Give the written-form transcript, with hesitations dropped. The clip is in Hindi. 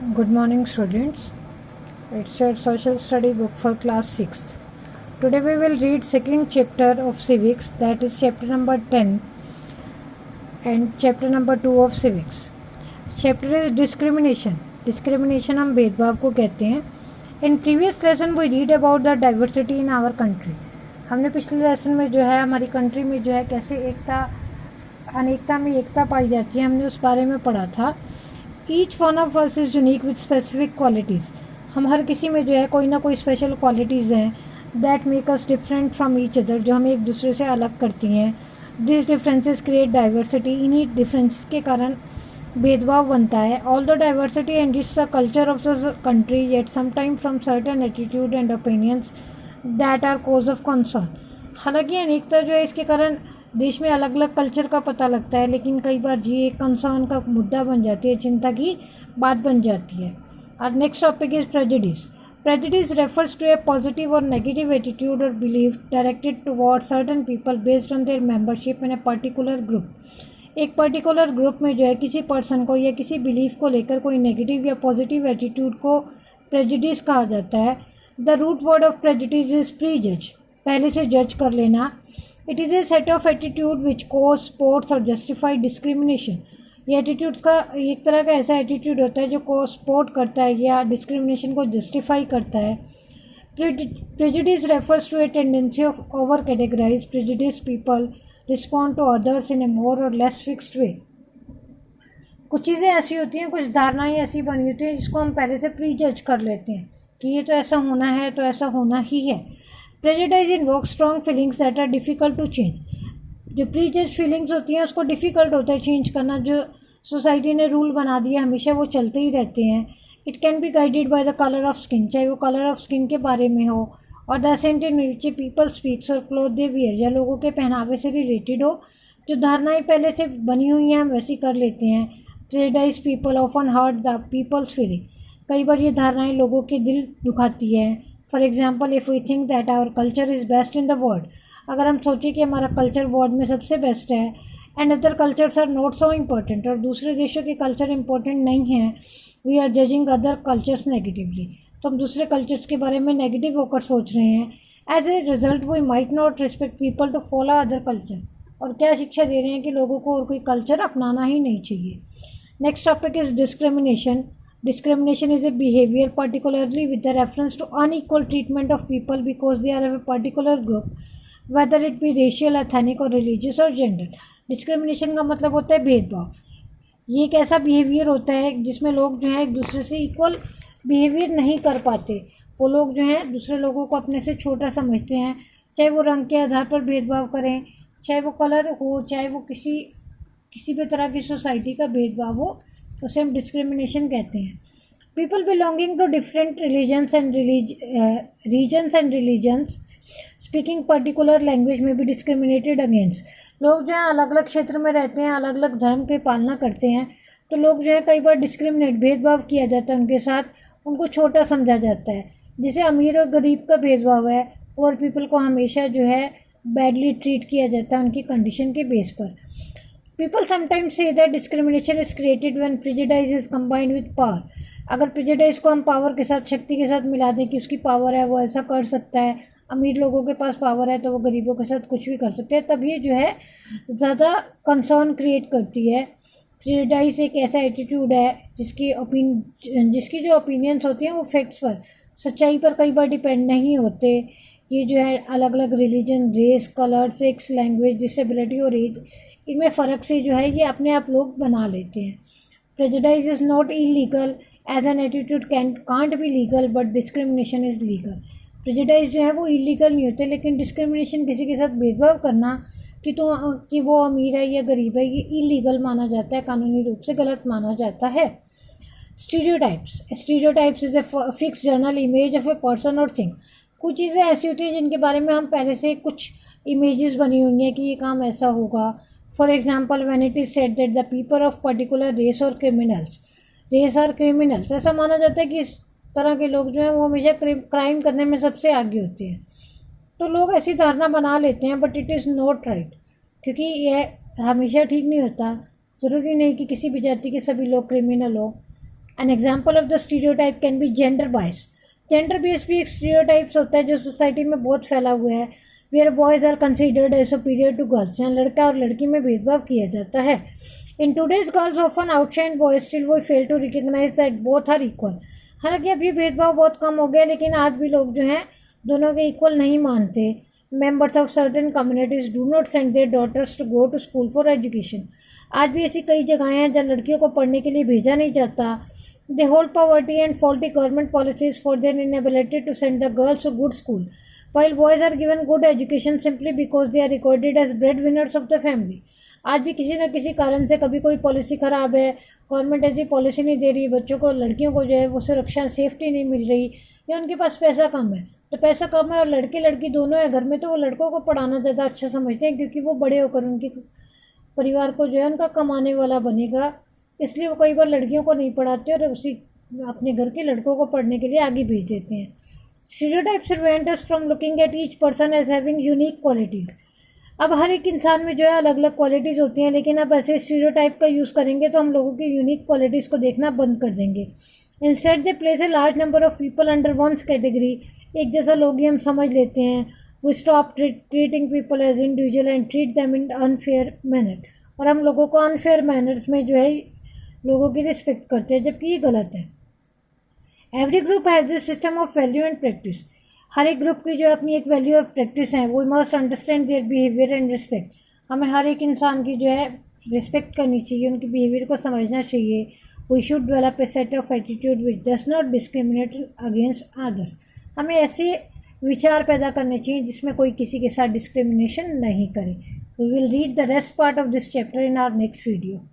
Good morning, students. It's your social study book for class 6th. Today we will read second chapter of civics, that is chapter number 10 and chapter number 2 of civics. Chapter is discrimination. Discrimination हम भेदभाव को कहते हैं. In previous lesson we read about the diversity in our country. हमने पिछले लेसन में जो है हमारी कंट्री में जो है कैसे अनेकता में एकता पाई जाती है, हमने उस बारे में पढ़ा था. Each one of us is unique with specific qualities. हम हर किसी में जो है कोई ना कोई स्पेशल क्वालिटीज़ हैं that make us different from each other, जो हमें एक दूसरे से अलग करती हैं. This differences create diversity. इन्हीं डिफरेंस के कारण भेदभाव बनता है. All the diversity enrich the culture of the country yet sometime from certain attitude and opinions that are cause of concern. हालांकि अनेकता जो है इसके कारण देश में अलग अलग कल्चर का पता लगता है, लेकिन कई बार ये एक कंसर्न का मुद्दा बन जाती है, चिंता की बात बन जाती है. और next topic is prejudice. Prejudice refers to a positive और नेगेटिव एटीट्यूड और belief directed toward certain people based on their membership in a particular group. एक पर्टिकुलर ग्रुप में जो है किसी पर्सन को या किसी बिलीफ को लेकर कोई नेगेटिव या पॉजिटिव एटीट्यूड को प्रेजुडिस कहा जाता है. The root word of prejudice is prejudge, पहले से जज कर लेना. It is a set of attitude which causes supports और जस्टिफाई डिस्क्रिमिनेशन. ये एटीट्यूड का एक तरह का ऐसा एटीट्यूड होता है जो को सपोर्ट करता है या डिस्क्रिमिनेशन को जस्टिफाई करता है. Prejudice refers to a tendency of over categorize prejudice people respond to others in a more or less fixed वे. कुछ चीज़ें ऐसी होती हैं, कुछ धारणाएँ ऐसी बनी होती हैं जिसको हम पहले से प्री जज कर लेते हैं कि ये तो ऐसा होना है तो ऐसा होना ही है. Prejudice invoke strong feelings that are difficult to change. जो प्रीजज फीलिंग्स होती हैं उसको डिफ़िकल्ट होता है चेंज करना. जो सोसाइटी ने रूल बना दिया हमेशा वो चलते ही रहते हैं. It can be guided by the colour of skin, चाहे वो कलर ऑफ स्किन के बारे में हो, और the accent in which people speaks और क्लोथ दे वियर, या लोगों के पहनावे से रिलेटेड हो. जो धारणाएँ पहले से बनी हुई हैं हम वैसी कर लेते हैं. Prejudice people often hurt the people's feeling. कई बार ये धारणाएँ लोगों के दिल दुखाती है. For example, if we think that our culture is best in the world, अगर हम सोचें कि हमारा कल्चर वर्ल्ड में सबसे बेस्ट है, and other cultures are not so important, और दूसरे देशों के कल्चर इंपॉर्टेंट नहीं हैं, we are judging other cultures negatively, तो हम दूसरे कल्चर्स के बारे में नेगेटिव होकर सोच रहे हैं. As a result we might not respect people to follow other culture. और क्या शिक्षा दे रहे हैं कि लोगों को और कोई कल्चर अपनाना ही नहीं चाहिए. Next topic is discrimination. Discrimination is a behavior, particularly with the reference to unequal treatment of people because they are of a particular group, whether it be racial, ethnic or religious or gender. Discrimination का मतलब होता है भेदभाव. ये एक ऐसा बिहेवियर होता है जिसमें लोग जो है एक दूसरे से इक्वल बिहेवियर नहीं कर पाते. वो लोग जो हैं दूसरे लोगों को अपने से छोटा समझते हैं, चाहे वो रंग के आधार पर भेदभाव करें, चाहे वो कलर हो, चाहे वो किसी भी तरह की सोसाइटी का भेदभाव हो, उसे हम डिस्क्रिमिनेशन कहते हैं. People belonging to different regions and religions speaking particular language में भी डिस्क्रिमिनेटेड अगेंस्ट. लोग जो है अलग अलग क्षेत्र में रहते हैं, अलग अलग धर्म की पालना करते हैं, तो लोग जो है कई बार भेदभाव किया जाता है उनके साथ, उनको छोटा समझा जाता है. जैसे अमीर और गरीब का भेदभाव है, पुअर पीपल को हमेशा जो है बैडली ट्रीट किया जाता है उनकी कंडीशन के बेस पर. People sometimes say that discrimination is created when prejudice is combined with power. अगर prejudice को हम पावर के साथ, शक्ति के साथ मिला दें कि उसकी पावर है वो ऐसा कर सकता है, अमीर लोगों के पास पावर है तो वो गरीबों के साथ कुछ भी कर सकते हैं, तब ये जो है ज़्यादा कंसर्न क्रिएट करती है. प्रेजुडाइज एक ऐसा एटीट्यूड है जिसकी जो ओपिनियंस होती हैं वो फैक्ट्स पर, सच्चाई पर कई बार डिपेंड नहीं होते. ये जो है अलग अलग religion, race, colour, sex, language, disability और एज, इनमें फ़र्क से जो है ये अपने आप लोग बना लेते हैं. Prejudice is not illegal as an attitude can't be legal but discrimination is legal. Prejudice जो है वो इलीगल नहीं होते, लेकिन डिस्क्रिमिनेशन किसी के साथ भेदभाव करना कि वो अमीर है या गरीब है, ये इलीगल माना जाता है, कानूनी रूप से गलत माना जाता है. Stereotypes is a fix general image of a person और थिंग. कुछ चीज़ें ऐसी होती हैं जिनके बारे में हम पहले से कुछ इमेजेस बनी हुई हैं कि ये काम ऐसा होगा. For example, when it is said that the people of particular race और क्रिमिनल्स, ऐसा माना जाता है कि इस तरह के लोग जो हैं वो हमेशा क्राइम करने में सबसे आगे होते हैं. तो लोग ऐसी धारणा बना लेते हैं, but it is not right, क्योंकि यह हमेशा ठीक नहीं होता. ज़रूरी नहीं कि किसी भी जाति के सभी लोग क्रिमिनल हो. An example of the stereotype can be gender bias. Gender based भी एक स्टीरियोटाइप्स होता है जो सोसाइटी में बहुत फैला हुआ है। Where boys are considered as superior to girls, जहाँ लड़का और लड़की में भेदभाव किया जाता है। In today's girls often outshine boys, still वो fail to recognise that both are equal. हालांकि अब ये भेदभाव बहुत कम हो गया, लेकिन आज भी लोग जो हैं दोनों के इक्वल नहीं मानते। Members of certain communities do not send their daughters to go to school for education. आज भी ऐसी कई जगहें हैं जहाँ लड़कियों को पढ़ने के लिए भेजा नहीं जाता। They hold poverty and faulty government policies for their inability to send the girls to good school, while boys are given good education simply because they are recorded as breadwinners of the family. आज भी किसी न किसी कारण से कभी कोई पॉलिसी ख़राब है, गवर्नमेंट ऐसी पॉलिसी नहीं दे रही, बच्चों को लड़कियों को जो है वो सुरक्षा सेफ्टी नहीं मिल रही, या उनके पास पैसा कम है। तो पैसा कम है और लड़के लड़की दोनों है घर में, तो वो लड़कों को पढ़ाना ज़्यादा अच्छा समझते हैं, क्योंकि वो बड़े होकर उनके परिवार को जो है उनका कमाने वाला बनेगा। इसलिए वो कई बार लड़कियों को नहीं पढ़ाते और उसी अपने घर के लड़कों को पढ़ने के लिए आगे भेज देते हैं। Stereotypes prevent us from looking at each person as having unique qualities. अब हर एक इंसान में जो है अलग अलग क्वालिटीज़ होती हैं, लेकिन अब ऐसे स्टीरियोटाइप का यूज़ करेंगे तो हम लोगों की यूनिक क्वालिटीज़ को देखना बंद कर देंगे। Instead they place a large number of people under one's category. एक जैसा लोग ही हम समझ लेते हैं। We stop treating people as individual and treat them in unfair manner. और हम लोगों को अनफेयर मैनर्स में जो है लोगों की रिस्पेक्ट करते हैं, जबकि ये गलत है। Every group has this system of value and practice. हर एक ग्रुप की जो अपनी एक वैल्यू और प्रैक्टिस है, वो must understand their behaviour and respect. हमें हर एक इंसान की जो है रिस्पेक्ट करनी चाहिए, उनके बिहेवियर को समझना चाहिए। We should develop a set of attitude which does not discriminate against others. हमें ऐसे विचार पैदा करने चाहिए जिसमें कोई किसी के साथ डिस्क्रिमिनेशन नहीं करे। We will read the rest part of this chapter in our next video.